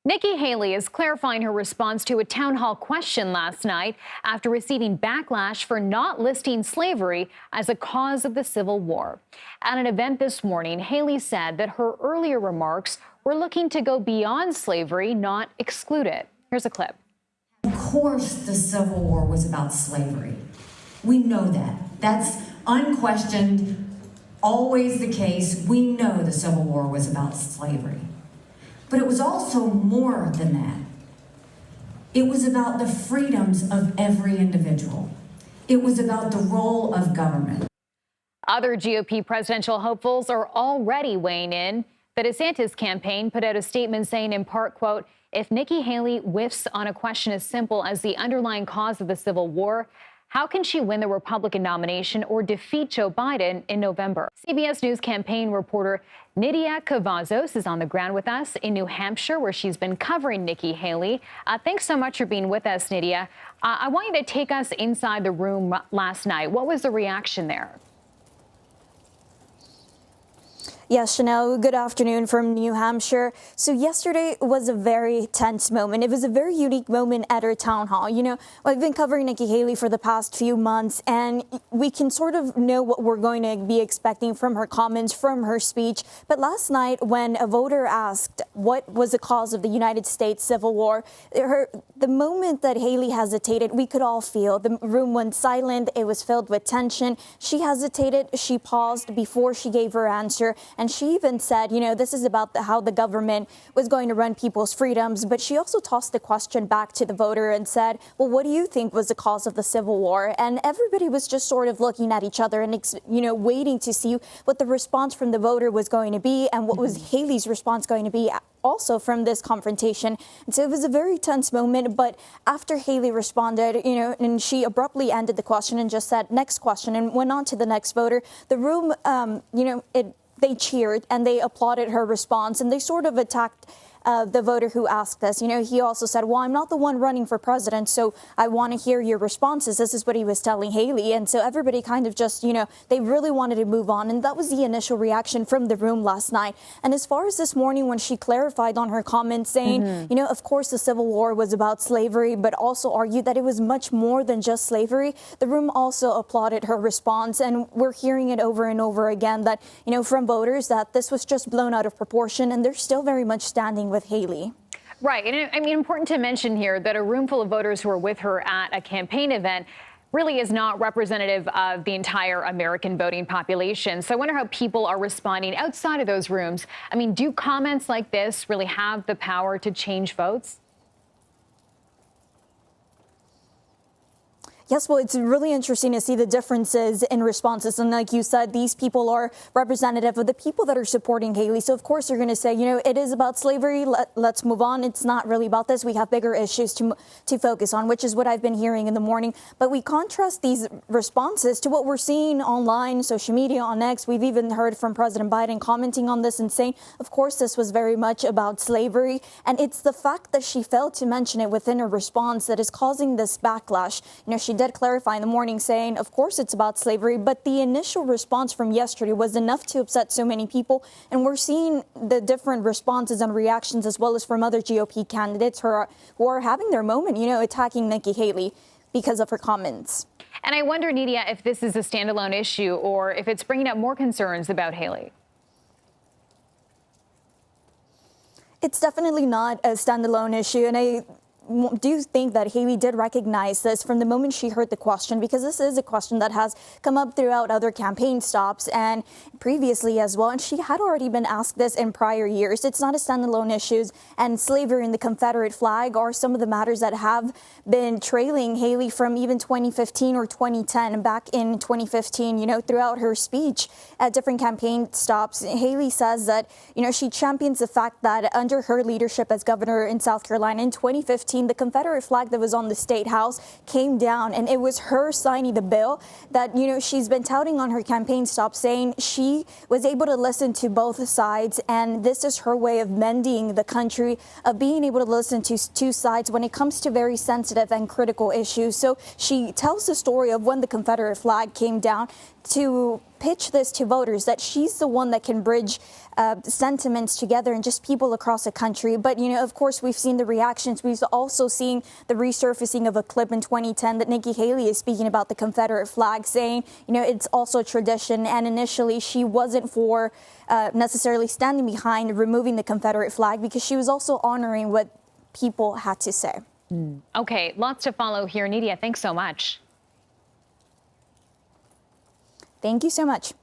Nikki Haley is clarifying her response to a town hall question last night after receiving backlash for not listing slavery as a cause of the Civil War. At an event this morning, Haley said that her earlier remarks were looking to go beyond slavery, not exclude it. Here's a clip. Of course, the Civil War was about slavery. We know that. That's unquestioned, always the case. We know the Civil War was about slavery. But it was also more than that. It was about the freedoms of every individual. It was about the role of government. Other GOP presidential hopefuls are already weighing in. The DeSantis campaign put out a statement saying in part, quote, if Nikki Haley whiffs on a question as simple as the underlying cause of the Civil War, how can she win the Republican nomination or defeat Joe Biden in November? CBS News campaign reporter Nidia Cavazos is on the ground with us in New Hampshire, where she's been covering Nikki Haley. Thanks so much for being with us, Nidia. I want you to take us inside the room last night. What was the reaction there? Yes, Chanel, good afternoon from New Hampshire. So yesterday was a very tense moment. It was a very unique moment at her town hall. You know, I've been covering Nikki Haley for the past few months, and we can sort of know what we're going to be expecting from her comments, from her speech. But last night, when a voter asked what was the cause of the United States Civil War, the moment that Haley hesitated, we could all feel. The room went silent. It was filled with tension. She hesitated. She paused before she gave her answer. And she even said, you know, this is about how the government was going to run people's freedoms. But she also tossed the question back to the voter and said, well, what do you think was the cause of the Civil War? And everybody was just sort of looking at each other and, you know, waiting to see what the response from the voter was going to be and what was Haley's response going to be also from this confrontation. And so it was a very tense moment. But after Haley responded, you know, and she abruptly ended the question and just said, next question, and went on to the next voter, the room, you know, they cheered and they applauded her response, and they sort of attacked the voter who asked this. You know, he also said, well, I'm not the one running for president, so I want to hear your responses. This is what he was telling Haley. And so everybody kind of just, you know, they really wanted to move on. And that was the initial reaction from the room last night. And as far as this morning, when she clarified on her comments saying, you know, of course, the Civil War was about slavery, but also argued that it was much more than just slavery, the room also applauded her response. And we're hearing it over and over again that, you know, from voters that this was just blown out of proportion, and they're still very much standing with Haley. Right. And I mean, important to mention here that a room full of voters who are with her at a campaign event really is not representative of the entire American voting population. So I wonder how people are responding outside of those rooms. I mean, do comments like this really have the power to change votes? Yes, well, it's really interesting to see the differences in responses. And like you said, these people are representative of the people that are supporting Haley. So, of course, they're going to say, you know, it is about slavery. Let's move on. It's not really about this. We have bigger issues to focus on, which is what I've been hearing in the morning. But we contrast these responses to what we're seeing online, social media, on X. We've even heard from President Biden commenting on this and saying, of course, this was very much about slavery. And it's the fact that she failed to mention it within her response that is causing this backlash. You know, she did clarify in the morning saying, of course, it's about slavery, but the initial response from yesterday was enough to upset so many people. And we're seeing the different responses and reactions as well as from other GOP candidates who are having their moment, you know, attacking Nikki Haley because of her comments. And I wonder, Nidia, if this is a standalone issue or if it's bringing up more concerns about Haley. It's definitely not a standalone issue. And I do think that Haley did recognize this from the moment she heard the question, because this is a question that has come up throughout other campaign stops and previously as well. And she had already been asked this in prior years. It's not a standalone issue, and slavery and the Confederate flag are some of the matters that have been trailing Haley from even 2015 or 2010. And back in 2015, you know, throughout her speech at different campaign stops, Haley says that, you know, she champions the fact that under her leadership as governor in South Carolina in 2015, the Confederate flag that was on the State House came down, and it was her signing the bill that, you know, she's been touting on her campaign stop, saying she was able to listen to both sides, and this is her way of mending the country, of being able to listen to two sides when it comes to very sensitive and critical issues. So she tells the story of when the Confederate flag came down to pitch this to voters, that she's the one that can bridge sentiments together and just people across the country. But, of course, we've seen the reactions. We've also seen the resurfacing of a clip in 2010 that Nikki Haley is speaking about the Confederate flag, saying, it's also tradition. And initially, she wasn't for necessarily standing behind removing the Confederate flag because she was also honoring what people had to say. Okay, lots to follow here. Nidia, thanks so much. Thank you so much.